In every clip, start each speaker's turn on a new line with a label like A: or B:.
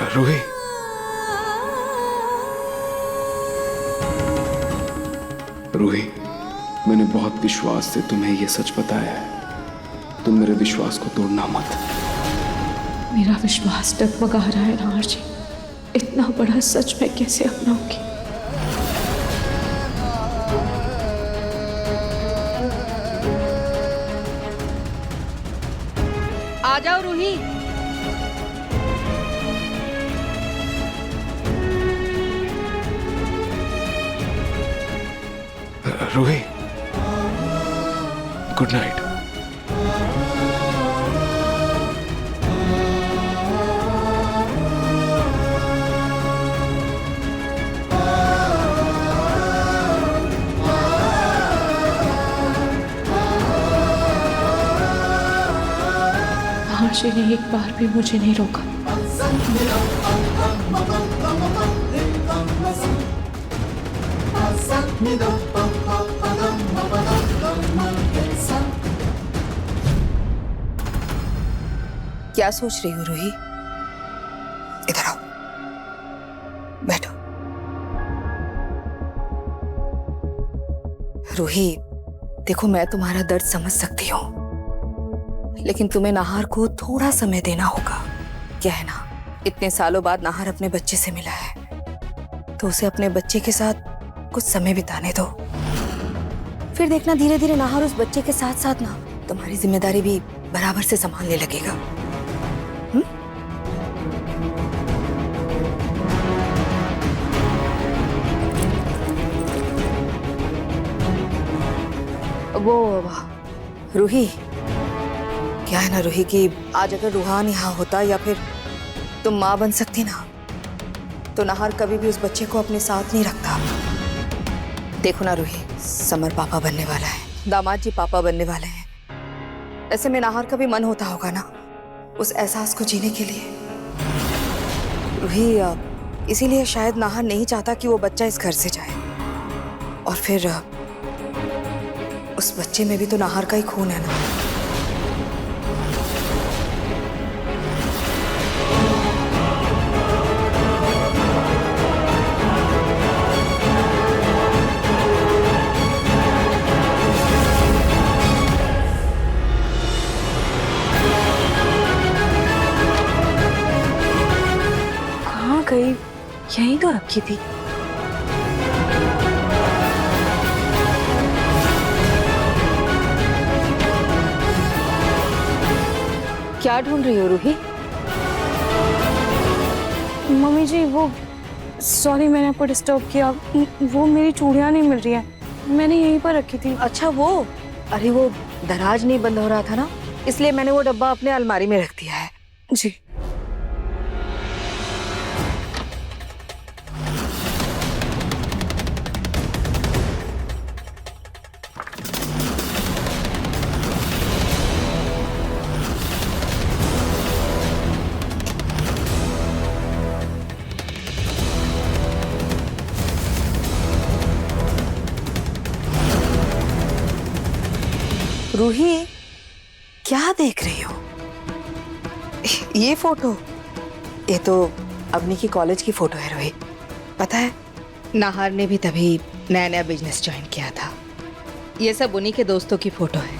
A: रूही, रूही, मैंने बहुत विश्वास से तुम्हें यह सच बताया है। तुम मेरे विश्वास को तोड़ना मत।
B: मेरा विश्वास डगमगा रहा है नाहर जी। इतना बड़ा सच मैं कैसे अपनाऊंगी?
C: आ जाओ रूही।
A: Ruhi, good night.
B: नाहर जी ने एक बार भी मुझे नहीं रोका।
C: क्या सोच रही हो रूही? इधर आओ, बैठो। रूही, देखो मैं तुम्हारा दर्द समझ सकती हूँ, लेकिन तुम्हें नाहर को थोड़ा समय देना होगा। क्या है ना, इतने सालों बाद नाहर अपने बच्चे से मिला है, तो उसे अपने बच्चे के साथ कुछ समय बिताने दो। फिर देखना धीरे धीरे नाहर उस बच्चे के साथ साथ ना तुम्हारी जिम्मेदारी भी बराबर से संभालने लगेगा। वो रूही, क्या है ना रूही कि आज अगर रूहान यहाँ होता या फिर तुम माँ बन सकती ना, तो नाहर कभी भी उस बच्चे को अपने साथ नहीं रखता। देखो ना रूही, समर पापा बनने वाला है, दामाद जी पापा बनने वाले हैं। ऐसे में नाहर का भी मन होता होगा ना उस एहसास को जीने के लिए। रूही, इसीलिए शायद नाहर नहीं चाहता कि वो बच्चा इस घर से जाए। और फिर उस बच्चे में भी तो नाहर का ही खून है ना।
B: कहाँ गई? यहीं तो रखी थी।
C: क्या ढूंढ रही हो रूही?
B: मम्मी जी, वो सॉरी मैंने आपको डिस्टर्ब किया। वो मेरी चूड़ियां नहीं मिल रही है, मैंने यहीं पर रखी थी।
C: अच्छा वो, अरे वो दराज नहीं बंद हो रहा था ना, इसलिए मैंने वो डब्बा अपने अलमारी में रख दिया है।
B: जी।
C: रूही, क्या देख रही हो? ये फोटो, ये तो अवनी की कॉलेज की फोटो है रूही। पता है, नाहर ने भी तभी नया नया बिजनेस ज्वाइन किया था। ये सब उन्हीं के दोस्तों की फोटो है।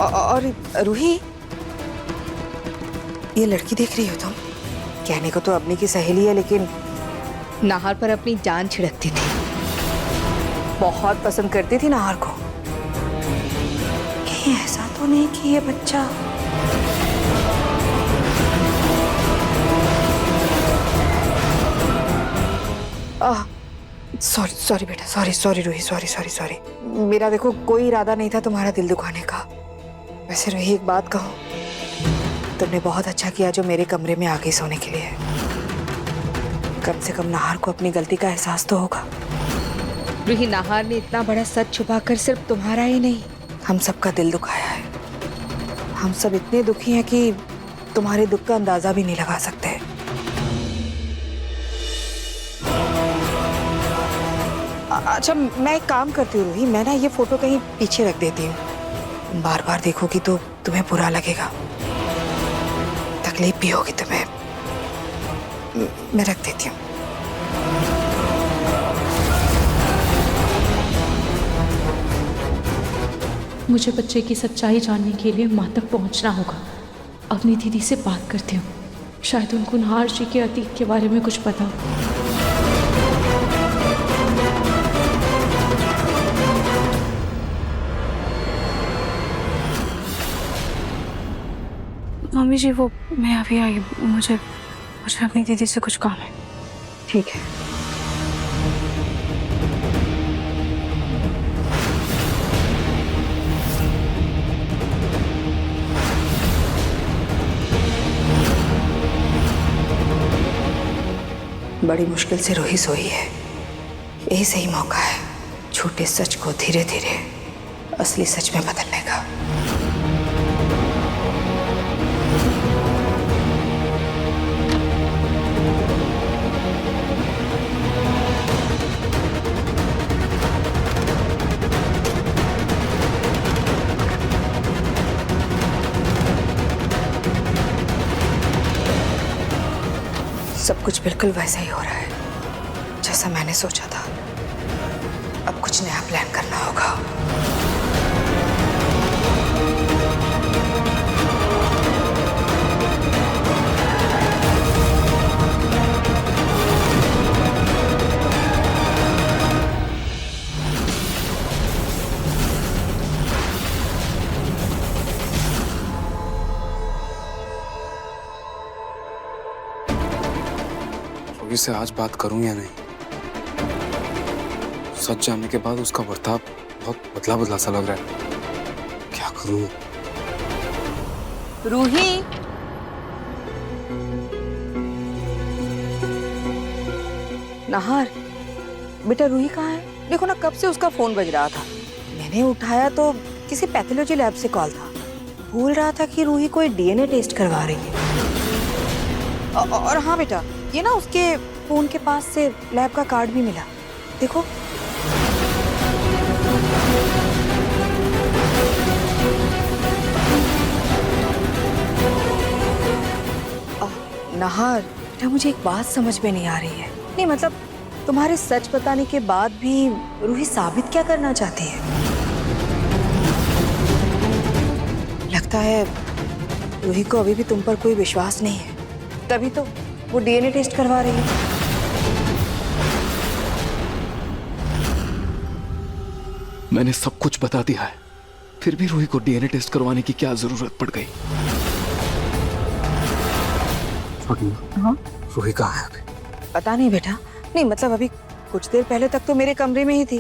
C: और रूही, ये लड़की देख रही हो तुम? कहने को तो अवनी की सहेली है, लेकिन नाहर पर अपनी जान छिड़कती थी, बहुत पसंद करती थी नाहर को। कहीं ऐसा तो नहीं कि ये बच्चा सॉरी बेटा, सॉरी रूही, सॉरी। मेरा देखो कोई इरादा नहीं था तुम्हारा दिल दुखाने का। वैसे रूही, एक बात कहूँ, तुमने बहुत अच्छा किया जो मेरे कमरे में आ गई सोने के लिए। कम से कम नाहर को अपनी गलती का एहसास तो होगा। रूही, नाहर ने इतना बड़ा सच छुपाकर सिर्फ तुम्हारा ही नहीं, हम सबका दिल दुखाया है। हम सब इतने दुखी हैं कि तुम्हारे दुख का अंदाजा भी नहीं लगा सकते। अच्छा, मैं एक काम करती हूँ रूही, मैं ना ये फोटो कहीं पीछे रख देती हूँ। बार बार देखोगी तो तुम्हें बुरा लगेगा, तकलीफ भी होगी तुम्हें। मैं रख देती हूँ।
D: मुझे बच्चे की सच्चाई जानने के लिए माँ तक पहुँचना होगा। अपनी दीदी से बात करती हूँ, शायद उनको नहार जी के अतीत के बारे में कुछ पता हो।
B: मम्मी जी वो मैं अभी आई, मुझे अपनी दीदी से कुछ काम है।
C: ठीक है। बड़ी मुश्किल से रूही सोई है। यही सही मौका है झूठे सच को धीरे धीरे असली सच में बदलने का। सब कुछ बिल्कुल वैसा ही हो रहा है जैसा मैंने सोचा था। अब कुछ नया प्लान करना होगा।
A: रूही से आज बात करूं या नहीं? सच जानने के बाद उसका बर्ताव बहुत बदला बदला सा लग रहा है। क्या करूं?
C: रूही, नाहर, बेटा रूही कहाँ है? देखो ना, कब से उसका फोन बज रहा था। मैंने उठाया तो किसी पैथोलॉजी लैब से कॉल था। बोल रहा था कि रूही कोई डीएनए टेस्ट करवा रही है। और हाँ बेटा, ये ना उसके फोन के पास से लैब का कार्ड भी मिला, देखो। नाहर बेटा, मुझे एक बात समझ में नहीं आ रही है। नहीं मतलब, तुम्हारे सच बताने के बाद भी रूही साबित क्या करना चाहती है? लगता है रूही को अभी भी तुम पर कोई विश्वास नहीं है, तभी तो वो डीएनए टेस्ट करवा रही है।
A: मैंने सब कुछ बता दिया है, फिर भी रूही को डीएनए टेस्ट करवाने की क्या जरूरत पड़ गई?
C: हाँ?
A: रूही कहाँ है अभी?
C: पता नहीं बेटा। नहीं मतलब, अभी कुछ देर पहले तक तो मेरे कमरे में ही थी।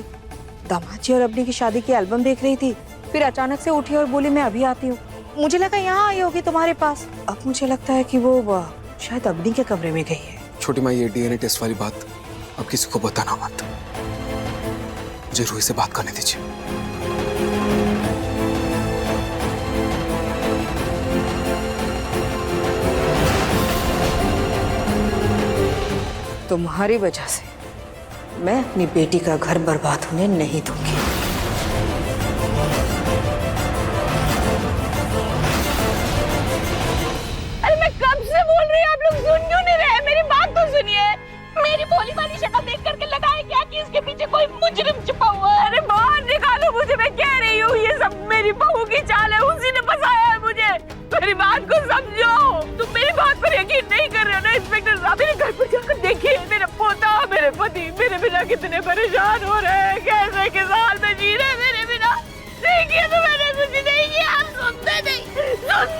C: दामाद जी और अबनी की शादी की एल्बम देख रही थी, फिर अचानक से उठी और बोली मैं अभी आती हूँ। मुझे लगा यहाँ आई होगी तुम्हारे पास। अब मुझे लगता है कि वो शायद अबनी के कमरे में गई है।
A: छोटी माँ, ये डीएनए टेस्ट वाली बात अब किसी को बताना मत। मुझे रूही से बात करने दीजिए।
C: तुम्हारी वजह से मैं अपनी बेटी का घर बर्बाद होने नहीं दूंगी।
E: अरे मैं कब से बोल रही हूँ, आप लोग सुन क्यों नहीं रहे? मेरी बात तो सुनिए। मेरी भोली भाली शक्ल देख करके लगा है क्या कि इसके पीछे कोई मुजरिम छुपा हुआ है? अरे बाहर निकालो मुझे, मैं कह रही हूँ ये सब मेरी बहू की चाल है, उसी ने फंसाया है मुझे। मेरी बात को समझो। तुम मेरी बात पर यकीन नहीं कर रहे हो ना इंस्पेक्टर साहब? मेरे घर पर जाकर देखिए, मेरा पोता, मेरे पति मेरे बिना कितने परेशान हो रहे हैं, कैसे के साल में जी रहे मेरे बिना। देखिए तो मैंने कुछ नहीं किया, आप सुनते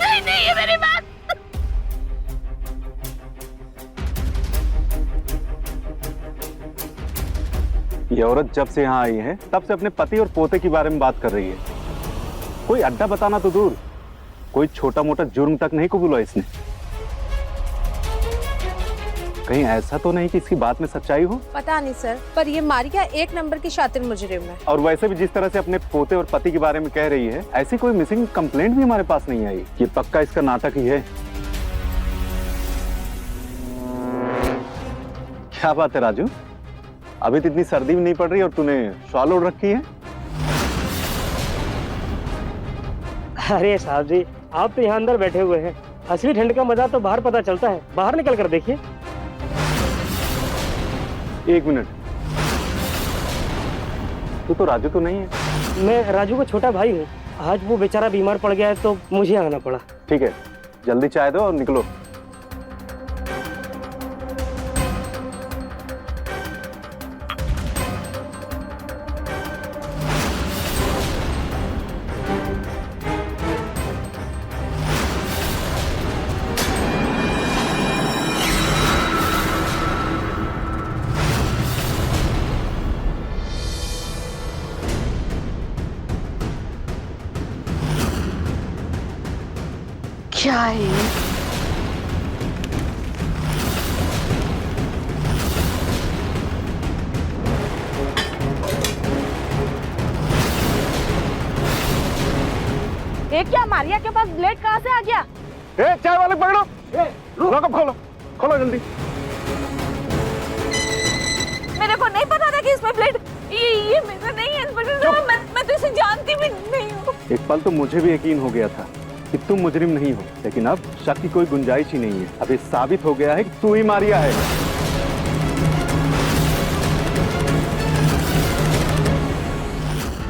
E: ही नहीं है मेरी बात।
F: ये औरत जब से यहाँ आई है तब से अपने पति और पोते के बारे में बात कर रही है। कोई अड्डा बताना तो दूर, कोई छोटा मोटा जुर्म तक नहीं कबूला इसने। कहीं ऐसा तो नहीं कि इसकी बात में सच्चाई हो?
G: पता नहीं सर, पर ये मारिया एक नंबर की शातिर मुजरिम है।
F: और वैसे भी जिस तरह से अपने पोते और पति के बारे में कह रही है, ऐसी कोई मिसिंग कंप्लेंट भी हमारे पास नहीं आई। ये पक्का इसका नाटक ही है। क्या बात है राजू, अभी तो इतनी सर्दी भी नहीं पड़ रही और तूने शॉल ओढ़ रखी है?
H: अरे साहब जी, आप तो यहाँ अंदर बैठे हुए हैं। असली ठंड का मजा तो बाहर पता चलता है, बाहर निकल कर देखिए।
F: एक मिनट, तू तो राजू तो नहीं है?
H: मैं राजू का छोटा भाई हूँ। आज वो बेचारा बीमार पड़ गया है तो मुझे आना पड़ा।
F: ठीक है, जल्दी चाय दो और निकलो।
E: क्या है ये? ये क्या, मारिया के पास ब्लेड कहाँ से आ गया?
F: ए, चाय वाले पकड़ो, लॉकअप खोलो, खोलो जल्दी।
E: मेरे को नहीं पता था कि इसमें ब्लेड, ये मेरा नहीं है इंस्पेक्टर साहब, मैं तो इसे जानती भी नहीं हूँ।
F: एक पल तो मुझे भी यकीन हो गया था कि तुम मुजरिम नहीं हो, लेकिन अब शक की कोई गुंजाइश ही नहीं है। अभी साबित हो गया है कि तू ही मारिया है।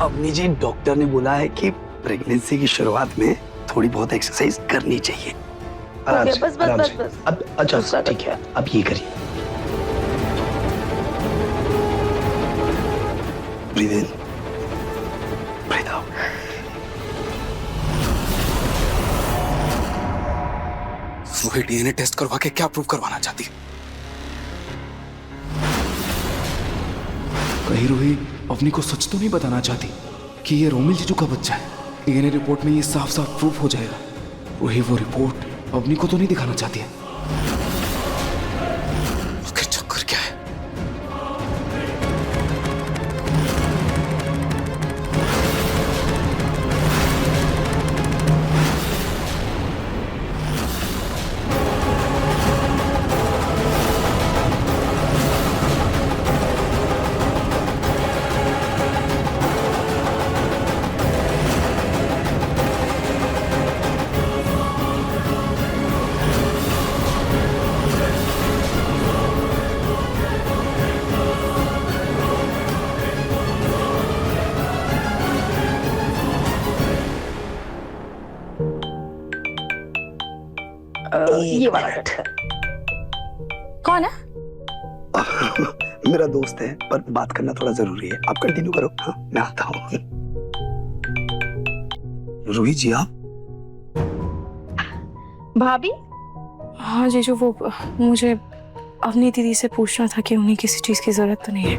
I: अवनी जी, डॉक्टर ने बोला है कि प्रेगनेंसी की शुरुआत में थोड़ी बहुत एक्सरसाइज करनी चाहिए। आराम से,
E: बस
I: आराम
E: बस
I: से।
E: बस
I: अब अच्छा ठीक है, अब ये करिए। Breathe in, breathe out.
A: Ruhi DNA test करवा के क्या प्रूव करवाना चाहती है? कहीं रूही अवनी को सच तो नहीं बताना चाहती कि ये रोमिल जीजू का बच्चा है? डीएनए रिपोर्ट में ये साफ साफ प्रूफ हो जाएगा। रूही वो रिपोर्ट अवनी को तो नहीं दिखाना चाहती है? आखिर चक्कर क्या है?
E: ये वाला कौन है?
I: मेरा दोस्त है, पर बात करना थोड़ा जरूरी है। आप कंटिन्यू करो। हाँ, मैं आता हूँ। रूही जी, आप?
E: भाभी?
B: हाँ जीजू, वो मुझे अवनी दीदी से पूछना था कि उन्हें किसी चीज की जरूरत तो नहीं है।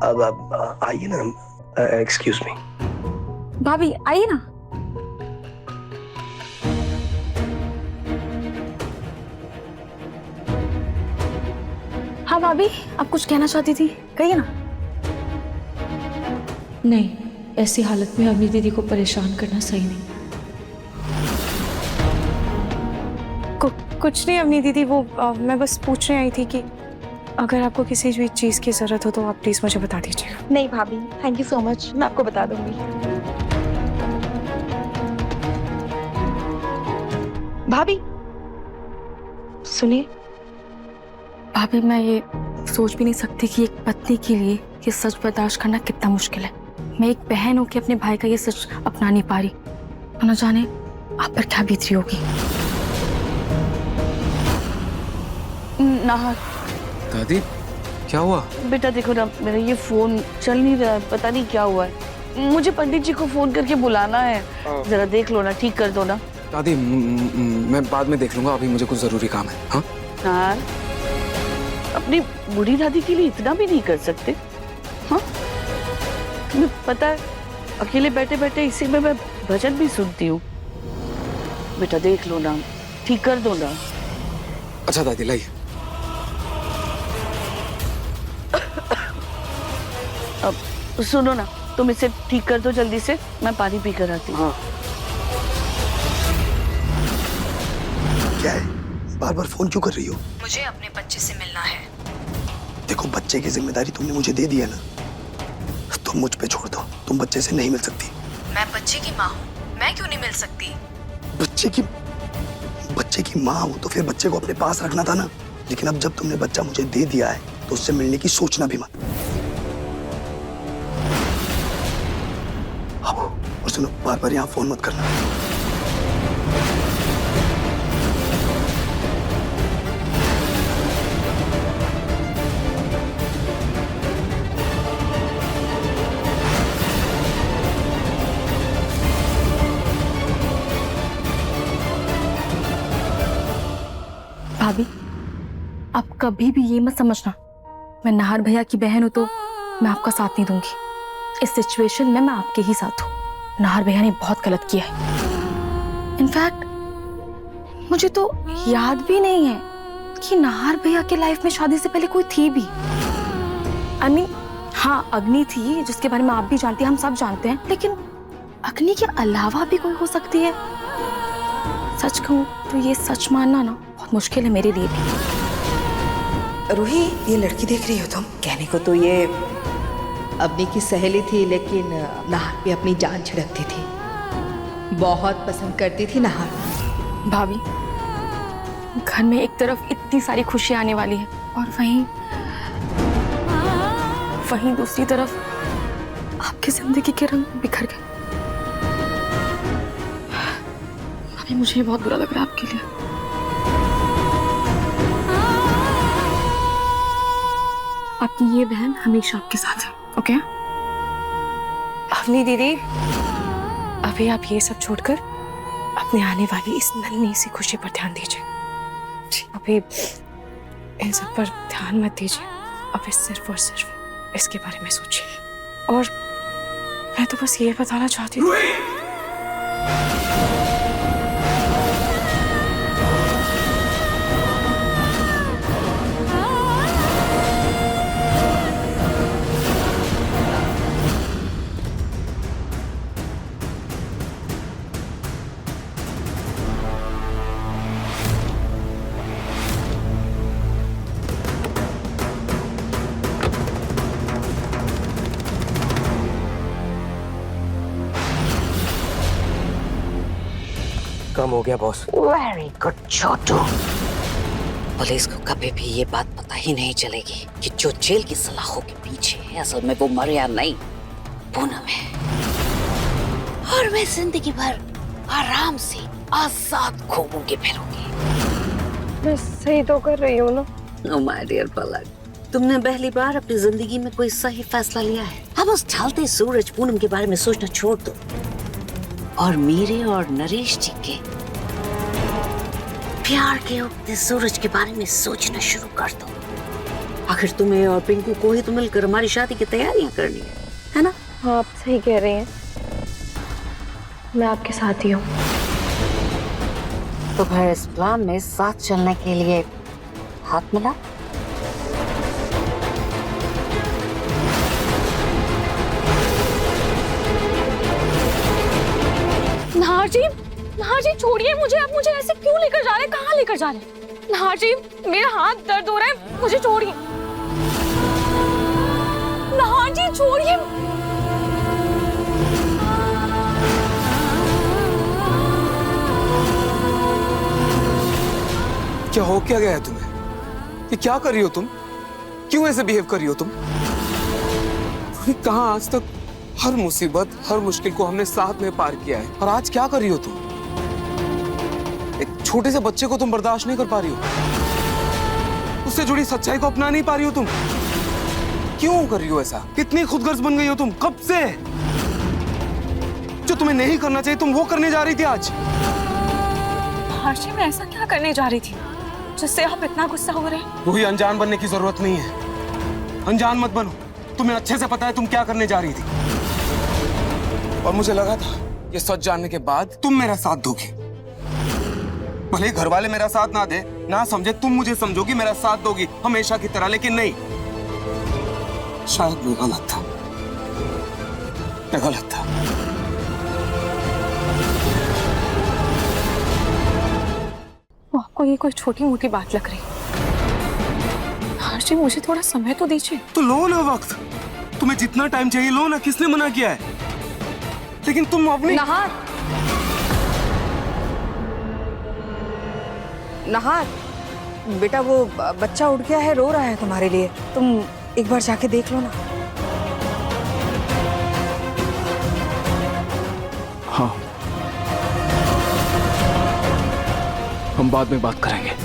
I: अब आइए ना। Excuse me.
B: भाभी आइए ना। हाँ भाभी, आप कुछ कहना चाहती थी, कहिए ना।
D: नहीं, ऐसी हालत में अवनी दीदी को परेशान करना सही नहीं।
B: कुछ नहीं अवनी दीदी, वो मैं बस पूछने आई थी कि अगर आपको किसी भी चीज की जरूरत हो तो आप प्लीज मुझे बता दीजिएगा।
E: नहीं भाभी, थैंक यू सो मच, मैं आपको बता दूंगी। भाभी सुनिए।
B: भाभी, मैं ये सोच भी नहीं सकती कि एक पत्नी के लिए ये सच बर्दाश्त करना कितना मुश्किल है। मैं एक बहन होकर अपने भाई का ये सच अपना नहीं पा रही। न जाने आप पर क्या बीत रही होगी।
G: नाहर,
A: दादी क्या हुआ?
G: बेटा देखो ना, मेरा ये फोन चल नहीं रहा है, पता नहीं क्या हुआ है। मुझे पंडित जी को फोन करके बुलाना है, जरा देख लो ना, ठीक कर दो ना।
A: दादी मैं बाद में देख लूंगा, अभी मुझे कुछ जरूरी काम है। हाँ
G: नाहर, अपनी बूढ़ी दादी के लिए इतना भी नहीं कर सकते? हाँ, तुम्हें पता है अकेले बैठे बैठे इसी में मैं भजन भी सुनती हूँ। बेटा देख लो ना, ठीक कर दो ना।
A: अच्छा दादी लाइए।
G: अब सुनो ना, तुम इसे ठीक कर दो जल्दी से, मैं पानी पी कर आती हूँ।
I: हाँ। क्या है, बार बार फोन क्यों कर रही हो?
B: मुझे अपने बच्चे से मिलना है।
I: देखो, बच्चे की जिम्मेदारी तुमने मुझे दे दी है ना, तुम मुझ पे छोड़ दो। तुम बच्चे से नहीं मिल सकती।
B: मैं बच्चे की माँ हूँ, मैं क्यों नहीं मिल सकती?
I: बच्चे की माँ हो तो फिर बच्चे को अपने पास रखना था ना। लेकिन अब जब तुमने बच्चा मुझे दे दिया है तो उससे मिलने की सोचना भी मत। अब और सुनो, बार बार यहाँ फोन मत करना।
B: भाभी, आप कभी भी ये मत समझना मैं नाहर भैया की बहन हूं तो मैं आपका साथ नहीं दूंगी। इस सिचुएशन में मैं आपके ही साथ हूं। नाहर भैया ने बहुत गलत किया है। इनफैक्ट मुझे तो याद भी नहीं है कि नाहर भैया के लाइफ में शादी से पहले कोई थी भी। I mean, हाँ अग्नि थी जिसके बारे में आप भी जानते हैं, हम सब जानते हैं, लेकिन अग्नि के अलावा भी कोई हो सकती है। सच कहूं तो ये सच मानना ना बहुत मुश्किल है मेरे लिए भी।
C: रूही, ये लड़की देख रही हो तुम? कहने को तो ये अग्नि की सहेली थी, लेकिन नाहर पे अपनी जान छिड़कती थी। बहुत पसंद करती थी नाहर।
B: भाभी, घर में एक तरफ इतनी सारी खुशियां आने वाली है और वहीं दूसरी तरफ आपकी जिंदगी के रंग बिखर गए। अभी मुझे बहुत बुरा लग रहा है आपके लिए। आपकी ये बहन हमेशा आपके साथ है, ओके? अवनी दीदी, अभी आप ये सब छोड़कर अपने आने वाली इस नन्ही सी खुशी पर ध्यान दीजिए। अभी इन सब पर ध्यान मत दीजिए। अभी सिर्फ और सिर्फ इसके बारे में सोचिए। और मैं तो बस ये बताना चाहती हूँ।
H: कम हो गया बॉस।
J: वेरी गुड छोटू। पुलिस को कभी भी ये बात पता ही नहीं चलेगी कि जो जेल की सलाखों के पीछे है असल में वो मरिया नहीं, पूनम है। और मैं जिंदगी भर आराम से आजाद घूमूंगी फिरूंगी।
B: मैं सही तो कर रही हूँ ना?
J: ओ माय डियर पलक, तुमने पहली बार अपनी जिंदगी में कोई सही फैसला लिया है। अब उस ढलते सूरज पूनम के बारे में सोचना छोड़ दो और मेरे और नरेश जी के प्यार के उगते सूरज के बारे में सोचना शुरू कर दो। आखिर तुम्हें और पिंकू को ही तो मिलकर हमारी शादी की तैयारियां करनी है ना?
B: हाँ, आप सही कह रही हैं। मैं आपके साथ ही हूँ।
J: तो फिर इस प्लान में साथ चलने के लिए हाथ मिला।
B: नाहर जी छोड़िए मुझे। आप मुझे ऐसे क्यों लेकर जा रहे हैं? कहाँ लेकर जा रहे हैं? नाहर जी, मेरा हाथ दर्द हो रहा है, मुझे छोड़िए। नाहर जी छोड़िए।
A: क्या हो क्या गया है तुम्हें? ये क्या कर रही हो तुम? क्यों ऐसे बिहेव कर रही हो तुम? कहाँ आज तक हर मुसीबत, हर मुश्किल को हमने साथ में पार किया है, और आज क्या कर रही हो तुम? एक छोटे से बच्चे को तुम बर्दाश्त नहीं कर पा रही हो, उससे जुड़ी सच्चाई को अपना नहीं पा रही हो तुम। क्यों कर रही हो ऐसा? कितनी खुदगर्ज बन गई हो तुम? कब से? जो तुम्हें नहीं करना चाहिए तुम वो करने जा रही थी आज।
B: हर्षी, मैं ऐसा क्या करने जा रही थी जिससे आप इतना गुस्सा हो रहे हैं?
A: कोई अनजान बनने की जरूरत नहीं है। अनजान मत बनो। तुम्हें अच्छे से पता है तुम क्या करने जा रही थी, और मुझे लगा था ये सच जानने के बाद तुम मेरा साथ दोगी। भले घर वाले मेरा साथ ना दे, ना समझे, तुम मुझे समझोगी, मेरा साथ दोगी हमेशा की तरह। लेकिन नहीं, शायद मैं गलत था। मैं गलत था।
B: आपको ये कोई छोटी मोटी बात लग रही? हर्षी, मुझे थोड़ा समय तो दीजिए।
A: तो लो ना वक्त, तुम्हें जितना टाइम चाहिए लो ना। किसने मना किया है? लेकिन तुम अपनी
C: नाहर, बेटा वो बच्चा उठ गया है, रो रहा है तुम्हारे लिए। तुम एक बार जाके देख लो ना।
A: हाँ, हम बाद में बात करेंगे।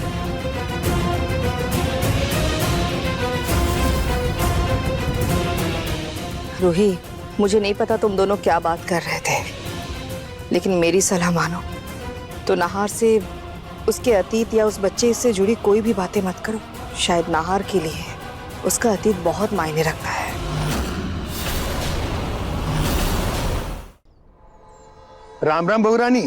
C: रूही, मुझे नहीं पता तुम दोनों क्या बात कर रहे थे, लेकिन मेरी सलाह मानो तो नाहार से, उसके अतीत या उस बच्चे से जुड़ी कोई भी बातें मत करो। शायद नाहार के लिए उसका अतीत बहुत मायने रखता है।
I: राम राम बहू रानी।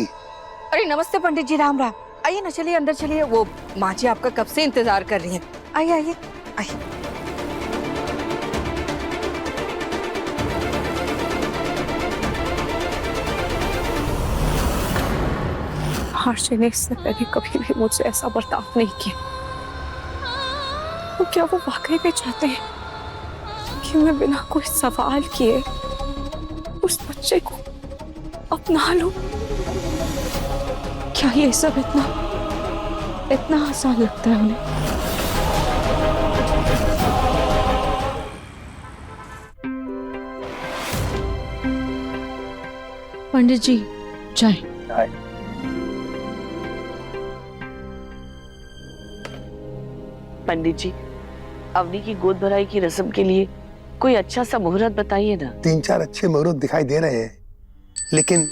C: अरे नमस्ते पंडित जी, राम राम। आइए ना, चलिए अंदर चलिए। वो माँ जी आपका कब से इंतजार कर रही हैं। आइए आइए आइए।
B: हर्षी ने इससे पहले कभी भी मुझसे ऐसा बर्ताव नहीं किया। तो क्या वो वाकई में चाहते हैं कि मैं बिना कोई सवाल किए उस बच्चे को अपना लूं? क्या ये सब इतना आसान लगता है उन्हें?
D: पंडित जी चाय।
G: पंडित जी, अवनी की गोद भराई की रस्म के लिए कोई अच्छा सा मुहूर्त बताइए ना।
I: 3-4 अच्छे मुहूर्त दिखाई दे रहे हैं, लेकिन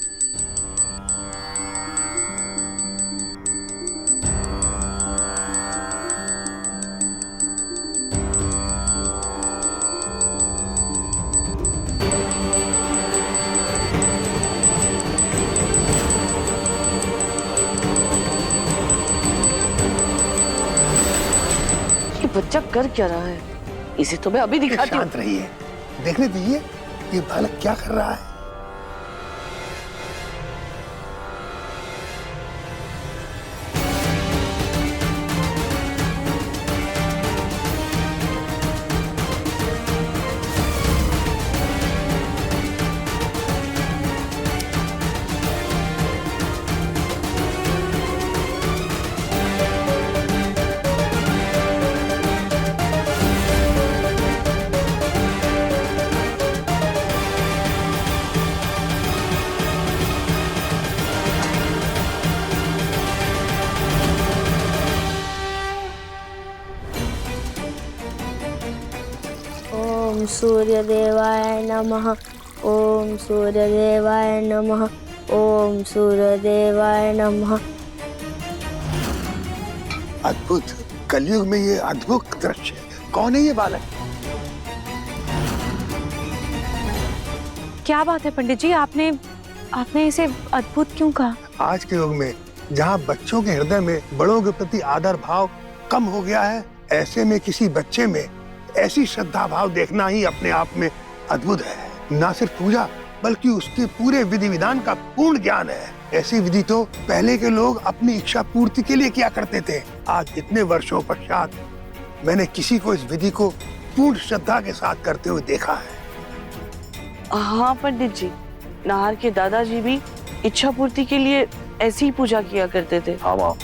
G: बच्चा कर क्या रहा है? इसे तो मैं अभी दिखाती हूँ।
I: शांत रहिए, देखने दीजिए ये बालक क्या कर रहा है।
K: ओम सूर्यदेवाय नमः। ओम सूर्यदेवाय नमः। ओम सूर्यदेवाय नमः।
I: अद्भुत, कलयुग में ये अद्भुत दृश्य। कौन है ये बालक?
B: क्या बात है पंडित जी, आपने इसे अद्भुत क्यों कहा?
I: आज के युग में जहाँ बच्चों के हृदय में बड़ों के प्रति आदर भाव कम हो गया है, ऐसे में किसी बच्चे में ऐसी श्रद्धा भाव देखना ही अपने आप में अद्भुत है। न सिर्फ पूजा बल्कि उसके पूरे विधि विधान का पूर्ण ज्ञान है। ऐसी विधि तो पहले के लोग अपनी इच्छा पूर्ति के लिए किया करते थे। आज इतने वर्षों पश्चात मैंने किसी को इस विधि को पूर्ण श्रद्धा के साथ करते हुए देखा है।
G: हाँ पंडित जी, नाहर के दादाजी भी इच्छा पूर्ति के लिए ऐसी ही पूजा किया करते थे।
F: हाँ माँ,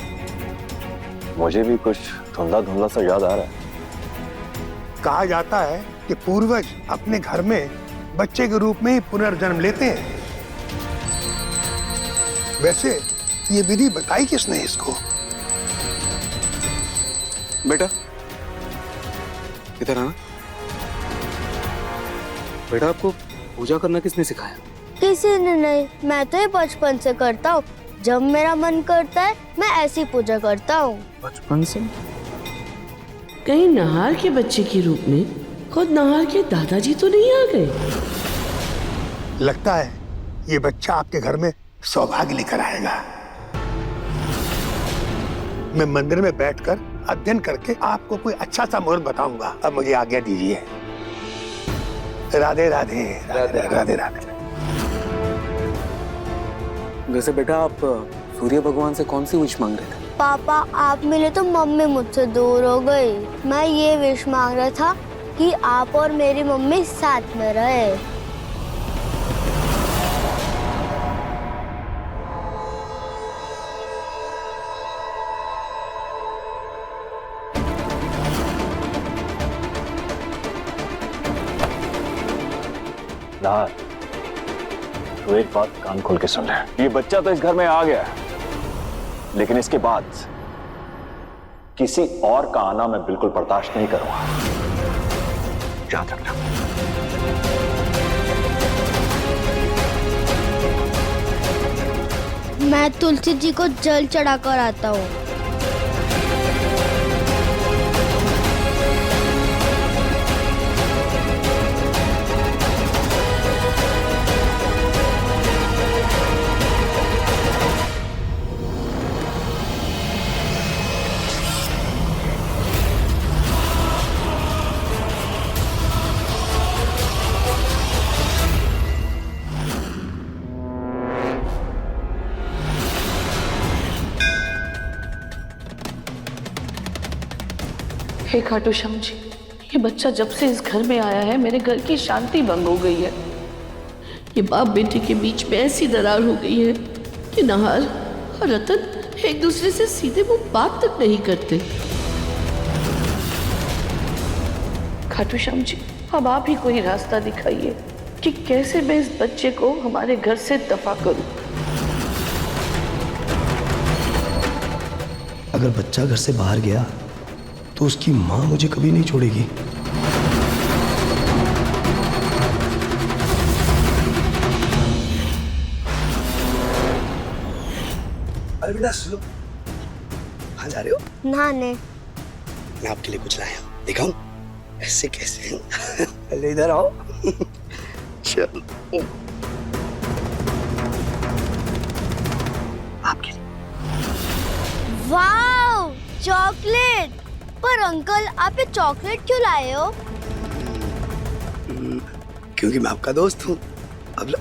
F: मुझे भी कुछ धुंधला धुंधला सा याद आ रहा है।
I: कहा जाता है कि पूर्वज अपने घर में बच्चे के रूप में ही पुनर्जन्म लेते हैं। वैसे ये विधि बताई किसने इसको?
A: बेटा इधर आना। बेटा आपको पूजा करना किसने सिखाया?
K: किसी ने नहीं, मैं तो ये बचपन से करता हूँ। जब मेरा मन करता है मैं ऐसी पूजा करता हूँ।
A: बचपन से?
G: कहीं नाहर के बच्चे के रूप में खुद नाहर के दादाजी तो नहीं आ गए?
I: लगता है ये बच्चा आपके घर में सौभाग्य लेकर आएगा। मैं मंदिर में बैठकर अध्ययन करके आपको कोई अच्छा सा मुहूर्त बताऊंगा। अब मुझे आज्ञा दीजिए। राधे राधे राधे राधे राधे।
A: वैसे बेटा आप सूर्य भगवान से कौन सी विश मांग रहे थे?
K: पापा आप मिले तो मम्मी मुझसे दूर हो गई। मैं ये विश मांग रहा था कि आप और मेरी मम्मी साथ में रहे।
L: आधार, तो एक बात कान खोल के सुन ले। ये बच्चा तो इस घर में आ गया है, लेकिन इसके बाद किसी और का आना मैं बिल्कुल बर्दाश्त नहीं करूंगा। याद रखना।
K: मैं तुलसी जी को जल चढ़ाकर आता हूँ।
G: हे खाटू श्याम जी, ये बच्चा जब से इस घर में आया है मेरे घर की शांति भंग हो गई है। ये बाप बेटे के बीच में ऐसी दरार हो गई है कि नहार और रतन एक दूसरे से सीधे मुंह बात तक नहीं करते। खाटू श्याम जी, अब आप ही कोई रास्ता दिखाइए कि कैसे मैं इस बच्चे को हमारे घर से दफा करूं।
M: अगर बच्चा घर से बाहर गया तो उसकी माँ मुझे कभी नहीं छोड़ेगी। अरे बेटा सुनो, कहाँ जा रहे हो?
K: नहाने।
M: मैं आपके लिए कुछ लाया हूँ, दिखाऊं? ऐसे कैसे? पहले इधर आओ। चलो। आपके लिए।
K: वाव, चॉकलेट। पर अंकल, आप ये चॉकलेट क्यों लाए हो?
M: क्योंकि मैं आपका दोस्त हूँ। अब लो,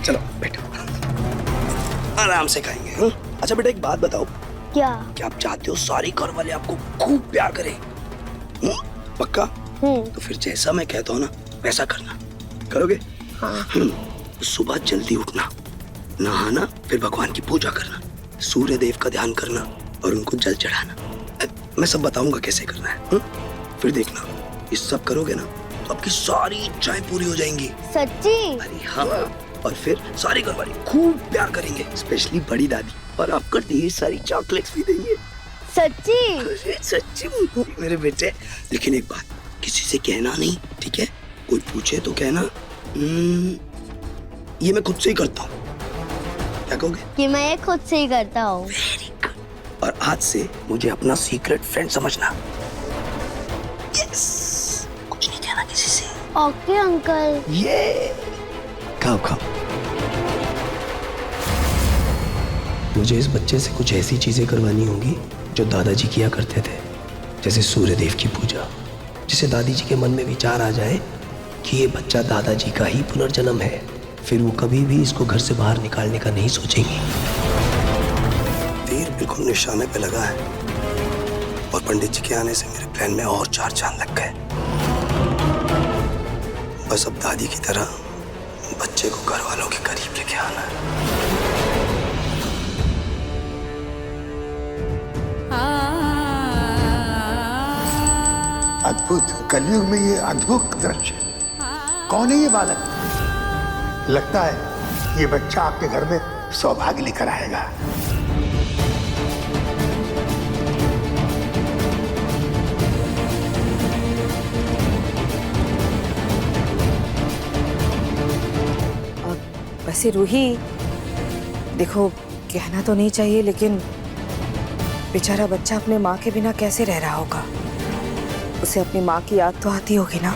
M: चलो बैठो, आराम से खाएंगे। हाँ? अच्छा बेटा, एक बात बताओ,
K: क्या
M: आप चाहते हो सारे घर वाले आपको खूब प्यार करें? पक्का? तो फिर जैसा मैं कहता हूँ ना वैसा करना। करोगे?
K: हाँ।
M: सुबह जल्दी उठना, नहाना, फिर भगवान की पूजा करना, सूर्य देव का ध्यान करना और उनको जल चढ़ाना। मैं सब बताऊंगा कैसे करना है। फिर देखना, ये सब करोगे ना तो आपकी सारी इच्छाएं पूरी हो जाएंगी।
K: सच्ची?
M: अरे हाँ, और फिर सारे घर वाले खूब प्यार करेंगे, स्पेशली बड़ी दादी, और आपको ढेर सारी चॉकलेट्स भी देंगे।
K: सच्ची?
M: अरे सच्ची मेरे बेटे। लेकिन एक बात, किसी से कहना नहीं, ठीक है? कोई पूछे तो कहना ये मैं खुद से ही करता हूँ। क्या कहोगे?
K: कि मैं ये खुद से ही करता हूँ।
M: Very good. और आज से मुझे अपना सीक्रेट फ्रेंड समझना। यस, कुछ नहीं कहना किसी से।
K: Okay uncle.
M: ये खाओ खाओ। मुझे इस बच्चे से कुछ ऐसी चीजें करवानी होंगी जो दादाजी किया करते थे, जैसे सूर्य देव की पूजा, जिसे दादी जी के मन में विचार आ जाए कि ये बच्चा दादाजी का ही पुनर्जन्म है, फिर वो कभी भी इसको घर से बाहर निकालने का नहीं सोचेंगी। तीर बिल्कुल निशाने पे लगा है और पंडित जी के आने से मेरे प्लान में और 4 चांद लग गए। बस अब दादी की तरह बच्चे को घर वालों के करीब लेके आना है।
I: अद्भुत, कलयुग में ये अद्भुत दृश्य। कौन है ये बालक? लगता है ये बच्चा आपके घर में सौभाग्य लेकर आएगा।
C: वैसे रूही, देखो, कहना तो नहीं चाहिए, लेकिन बेचारा बच्चा अपने माँ के बिना कैसे रह रहा होगा। उसे अपनी माँ की याद तो आती होगी ना।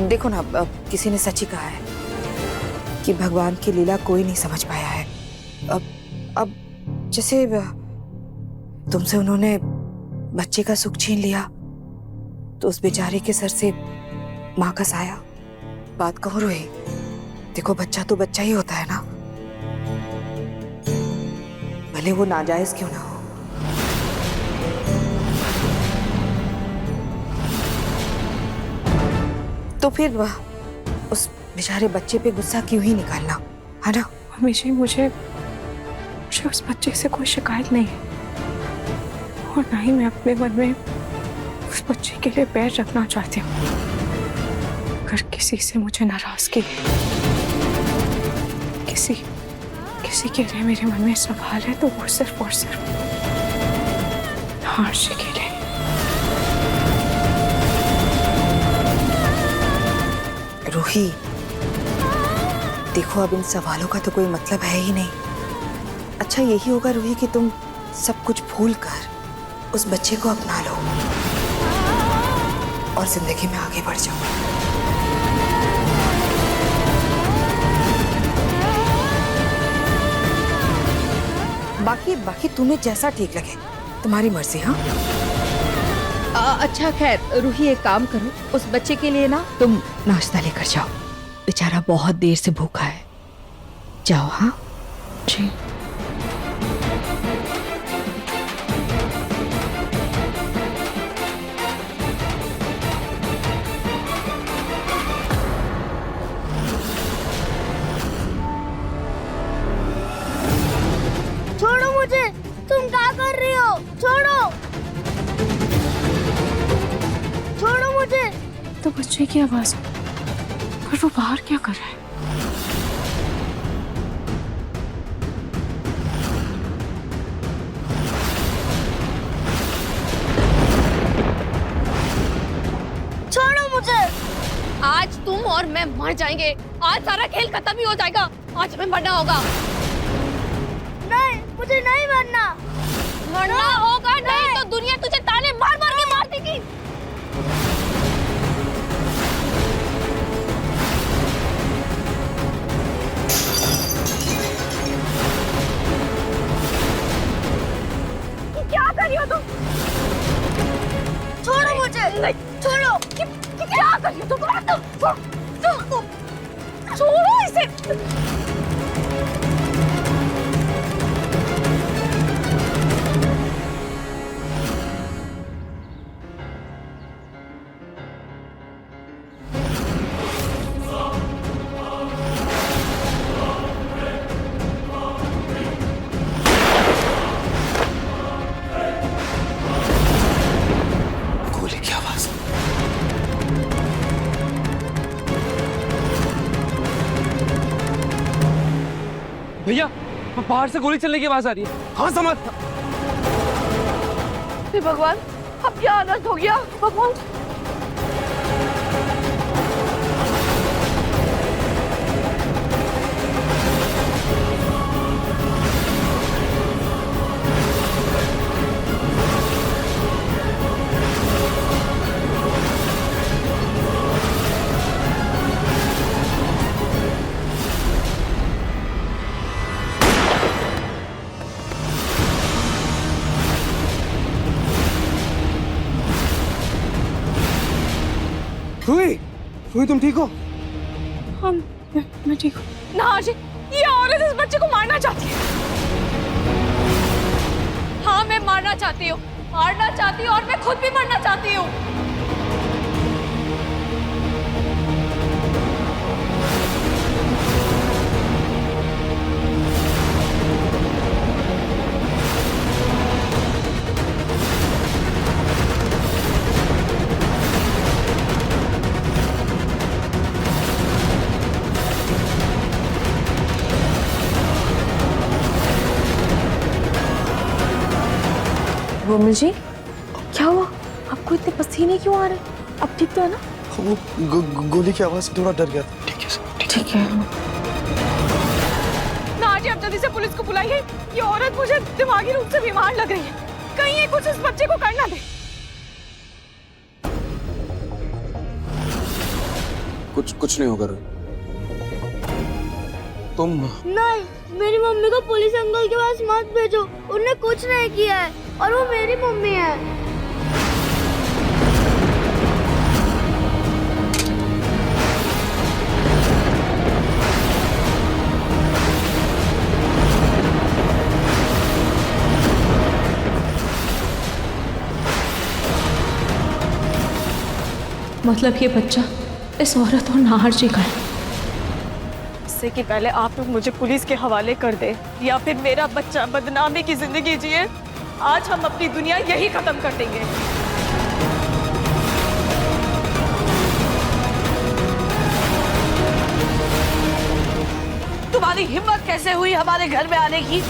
C: देखो ना, किसी ने सच ही कहा है कि भगवान की लीला कोई नहीं समझ पाया है। अब जैसे तुमसे उन्होंने बच्चे का सुख छीन लिया तो उस बेचारे के सर से माँ का साया। बात कहो रोही, देखो बच्चा तो बच्चा ही होता है ना, भले वो नाजायज क्यों ना हो। तो फिर उस बेचारे बच्चे पे गुस्सा क्यों ही निकालना, है ना?
B: हमेशा ही मुझे उस बच्चे से कोई शिकायत नहीं है, और ना ही मैं अपने मन में उस बच्चे के लिए पैर रखना चाहती हूँ। अगर किसी से मुझे नाराजगी, किसी के लिए मेरे मन में सवाल है तो वो सिर्फ और सिर्फ आरशी के लिए।
C: रूही, देखो अब इन सवालों का तो कोई मतलब है ही नहीं। अच्छा यही होगा रूही कि तुम सब कुछ भूल कर उस बच्चे को अपना लो और जिंदगी में आगे बढ़ जाओ। बाकी तुम्हें जैसा ठीक लगे, तुम्हारी मर्जी। हाँ
N: अच्छा खैर रूही, एक काम करो, उस बच्चे के लिए ना तुम नाश्ता लेकर जाओ, बेचारा बहुत देर से भूखा है। जाओ। हाँ
B: जी।
K: छोड़ो मुझे, तुम क्या कर रही हो? छोड़ो मुझे।
B: तो बच्चे की आवाज, पर वो बाहर क्या कर रहा है?
K: छोड़ो मुझे।
E: आज तुम और मैं मर जाएंगे। आज सारा खेल खत्म ही हो जाएगा। आज हमें मरना होगा।
K: नहीं, मुझे नहीं मरना।
E: मरना होगा। नहीं तो दुनिया तुझे ताने मार मार के मार देगी। क्या कर रही हो तुम?
K: छोड़ो मुझे।
E: नहीं,
K: छोड़ो।
E: क्या कर रही हो तुम? छोड़ो इसे।
A: गोली की आवाज।
O: भैया, बाहर से गोली चलने की आवाज आ रही है। हाँ समझ।
E: भगवान, अब क्या अनर्थ हो गया? भगवान,
A: रूही तुम ठीक हो?
B: हाँ मैं ठीक हूँ।
E: ना आरशी, ये औरत इस बच्चे को मारना चाहती है। हाँ मैं मारना चाहती हूँ और मैं खुद भी मरना चाहती हूँ।
B: रोमिल जी, क्या हुआ? आपको इतने पसीने क्यों आ रहे हैं? अब ठीक तो है ना?
O: वो गोली की आवाज से थोड़ा डर गया था। ठीक है
B: ठीक है।
E: ना जी, अब जल्दी से पुलिस को बुलाइए। ये औरत मुझे दिमागी रूप से बीमार लग रही है। कहीं ये कुछ इस बच्चे को करना दे।
A: कुछ नहीं होगा रूही। तुम
K: नहीं, मेरी मम्मी को पुलिस अंकल के पास मत भेजो। उन्होंने कुछ नहीं किया है और वो मेरी मम्मी है।
D: मतलब ये बच्चा इस औरत और नाहर जी का है।
E: इससे कि पहले आप लोग मुझे पुलिस के हवाले कर दे या फिर मेरा बच्चा बदनामी की जिंदगी जिए, आज हम अपनी दुनिया यही खत्म कर देंगे।
G: तुम्हारी हिम्मत कैसे हुई हमारे घर में आने की?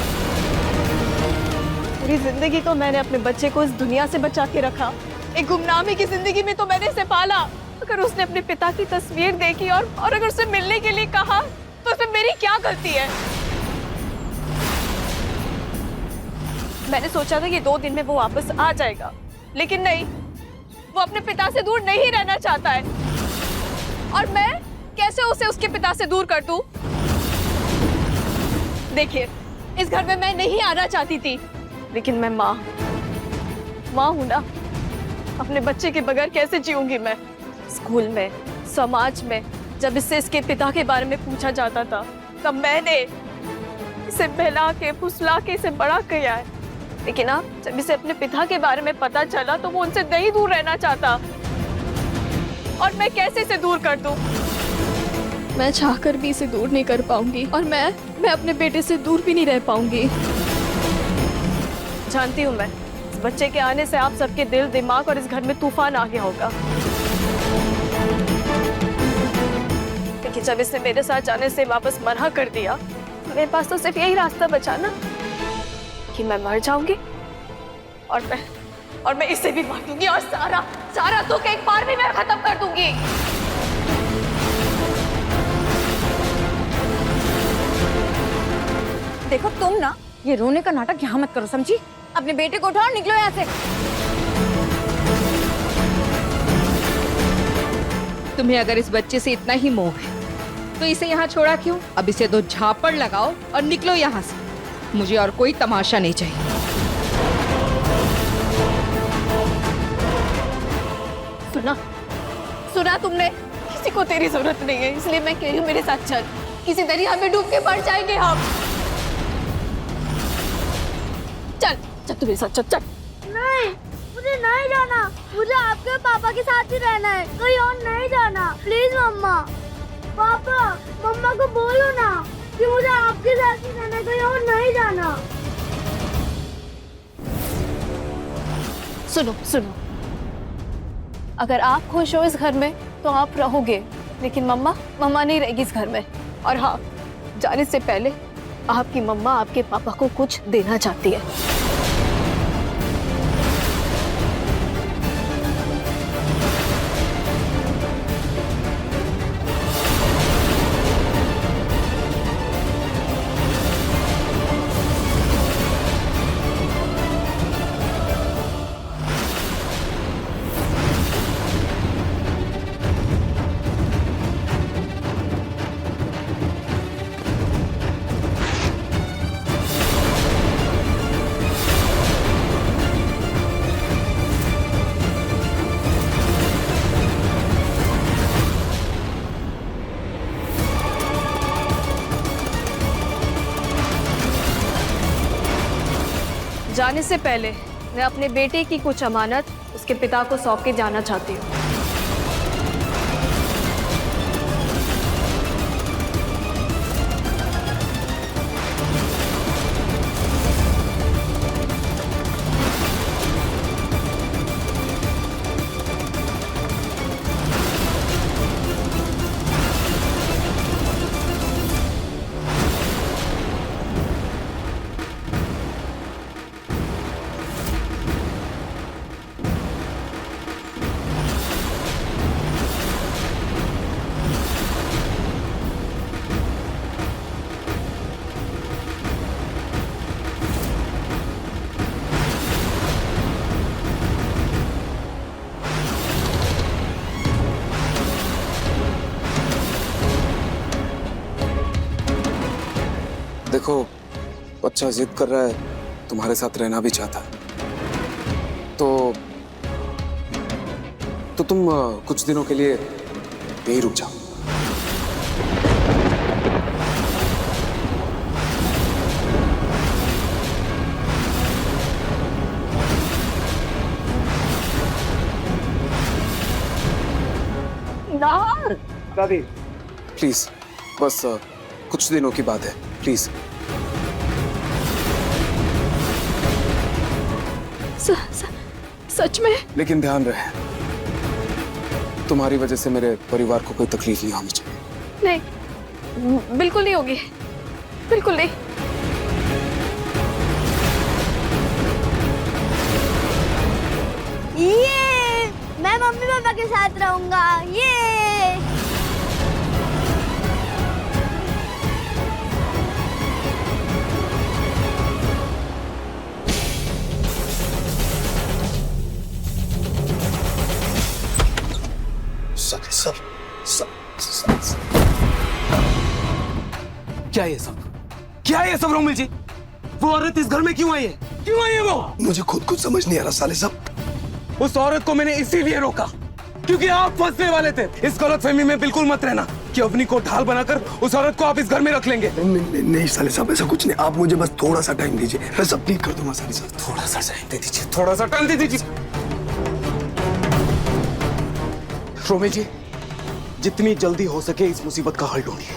E: पूरी जिंदगी तो मैंने अपने बच्चे को इस दुनिया से बचा के रखा, एक गुमनामी की जिंदगी में तो मैंने इसे पाला। अगर उसने अपने पिता की तस्वीर देखी और अगर उसे मिलने के लिए कहा तो उसमें मेरी क्या गलती है? मैंने सोचा था कि 2 दिन में वो वापस आ जाएगा, लेकिन नहीं, वो अपने पिता से दूर नहीं रहना चाहता है। और मैं कैसे उसे उसके पिता से दूर कर दूं? देखिए, इस घर में मैं नहीं आना चाहती थी, लेकिन मैं माँ हूं ना। अपने बच्चे के बगैर कैसे जीऊंगी मैं? स्कूल में, समाज में जब इससे इसके पिता के बारे में पूछा जाता था, तब मैंने इसे बहला के फुसला के इसे बड़ा किया है। लेकिन अब जब इसे अपने पिता के बारे में पता चला तो वो उनसे नहीं दूर रहना चाहता। और मैं कैसे इसे दूर कर दूं? मैं चाहकर भी इसे दूर नहीं कर पाऊंगी, और मैं अपने बेटे से दूर भी नहीं रह पाऊंगी। जानती हूँ मैं, इस बच्चे के आने से आप सबके दिल, दिमाग और इस घर में तूफान आ गया होगा। लेकिन जब इसने मेरे साथ जाने से वापस मना कर दिया, मेरे पास तो सिर्फ यही रास्ता बचा ना, कि मैं मर जाऊंगी और मैं इसे भी मार दूंगी, और सारा दुख एक बार में मैं खत्म कर दूंगी।
N: देखो तुम ना ये रोने का नाटक यहाँ मत करो, समझी? अपने बेटे को उठाओ और निकलो यहाँ से। तुम्हें अगर इस बच्चे से इतना ही मोह है तो इसे यहाँ छोड़ा क्यों? अब इसे 2 झापड़ लगाओ और निकलो यहाँ से। मुझे और कोई तमाशा नहीं चाहिए।
E: सुना तुमने? किसी को तेरी जरूरत नहीं है, इसलिए मैं कह रही हूँ मेरे साथ चल। किसी दरिया में डूब के मर जाएंगे हम। चल तू मेरे साथ चल।
K: नहीं, मुझे नहीं जाना। मुझे आपके पापा के साथ ही रहना है, कहीं और नहीं जाना। प्लीज मम्मा, पापा, मम्मा को बोलो ना कि मुझे आपके साथ ही रहना है, कहीं और नहीं जाना।
E: सुनो, अगर आप खुश हो इस घर में तो आप रहोगे, लेकिन मम्मा नहीं रहेगी इस घर में। और हाँ, जाने से पहले आपकी मम्मा आपके पापा को कुछ देना चाहती है। जाने से पहले मैं अपने बेटे की कुछ अमानत उसके पिता को सौंप के जाना चाहती हूँ।
A: देखो, बच्चा जिद कर रहा है, तुम्हारे साथ रहना भी चाहता है, तो तुम कुछ दिनों के लिए यहीं रुक जाओ।
F: दादी
A: प्लीज, बस कुछ दिनों की बात है, प्लीज।
E: सच में?
A: लेकिन ध्यान रहे, तुम्हारी वजह से मेरे परिवार को कोई तकलीफ नहीं होनी चाहिए।
E: नहीं, बिल्कुल नहीं होगी।
B: बिल्कुल नहीं।
K: ये मैं मम्मी पापा के साथ रहूंगा। ये
A: क्या ये सब? क्या ये सब रोमिल जी? वो औरत इस घर में क्यों आई है? क्यों आई है वो?
M: मुझे खुद कुछ समझ नहीं आ रहा साले साहब।
A: उस औरत को मैंने इसीलिए रोका क्योंकि आप फंसने वाले थे। इस गलतफहमी में बिल्कुल मत रहना कि अपनी को ढाल बनाकर उस औरत को आप इस घर में रख लेंगे।
M: नहीं साले साहब, ऐसा कुछ नहीं। आप मुझे बस थोड़ा सा टाइम दीजिए, मैं सब ठीक कर दूंगा साले साहब।
A: थोड़ा सा टाइम दे दीजिए, थोड़ा सा टाइम दे दीजिए। रोमिल जी, जितनी जल्दी हो सके इस मुसीबत का हल ढूंढिए,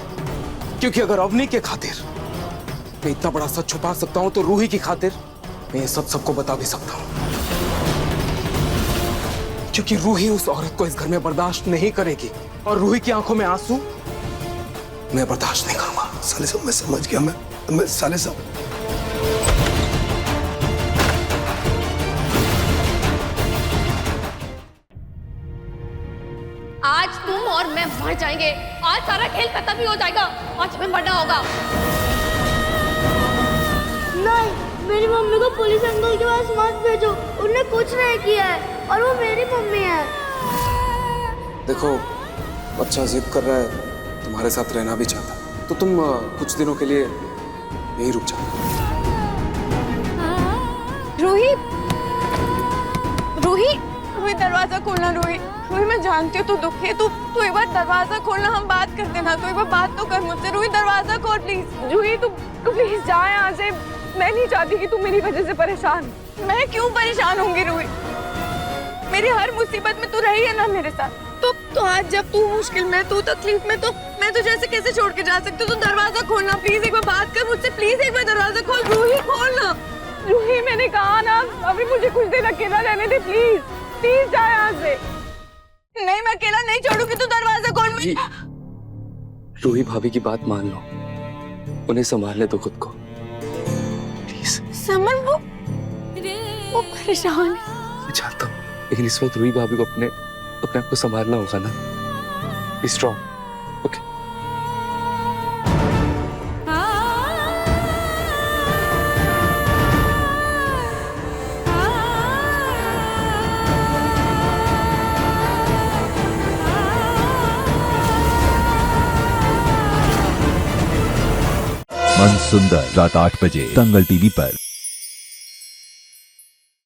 A: क्योंकि अगर अवनी के खातिर मैं इतना बड़ा सच छुपा सकता हूं तो रूही की खातिर मैं ये सच सबको बता भी सकता हूं, क्योंकि रूही उस औरत को इस घर में बर्दाश्त नहीं करेगी और रूही की आंखों में आंसू मैं बर्दाश्त नहीं करूंगा।
M: साले साहब मैं समझ गया, मैं साले साहब
B: आज तुम और मैं मर जाएंगे। आज सारा खेल खत्म ही हो जाएगा। आज हमें मरना होगा।
K: नहीं, मेरी मम्मी को पुलिस अंकल के पास मत भेजो। उन्होंने कुछ नहीं किया है और वो मेरी मम्मी है।
A: देखो, बच्चा जिद कर रहा है, तुम्हारे साथ रहना भी चाहता, तो तुम कुछ दिनों के लिए यही रुक जाओ।
B: रूही, रूही, रूही दरवाजा खोलना। रूही, रूही मैं जानती हूँ तू दुखी है। तू एक बार दरवाजा खोलना, हम बात करते ना। तू एक बार बात तो कर मुझसे। रूही दरवाजा खोल प्लीज। रूही तू प्लीज जा यहाँ से। मैं नहीं चाहती कि तू मेरी वजह से परेशान। मैं क्यों परेशान होंगी रूही? मेरी हर मुसीबत में तू रही है ना मेरे साथ। तो आज जब तू मुश्किल में, तू तकलीफ में, तो मैं तुझे ऐसे कैसे छोड़ के जा सकती हूँ? तू दरवाजा खोलना प्लीज। एक बार बात कर मुझसे प्लीज। एक बार दरवाजा खोल रूही, खोलना। रूही मैंने कहा ना, अभी मुझे कुछ देर अकेला रहने दे प्लीज। प्लीज जा यहाँ से। नहीं, मैं अकेला नहीं छोड़ूंगी। तू दरवाजा खोल।
A: रूही भाभी की बात मान लो, उन्हें संभालने दो खुद को प्लीज।
B: समन वो परेशान है।
A: मैं चाहता हूँ, लेकिन इस वक्त रूही भाभी को अपने आप को संभालना होगा ना। Be strong, okay?
P: मन सुंदर रात 8 बजे दंगल टीवी पर।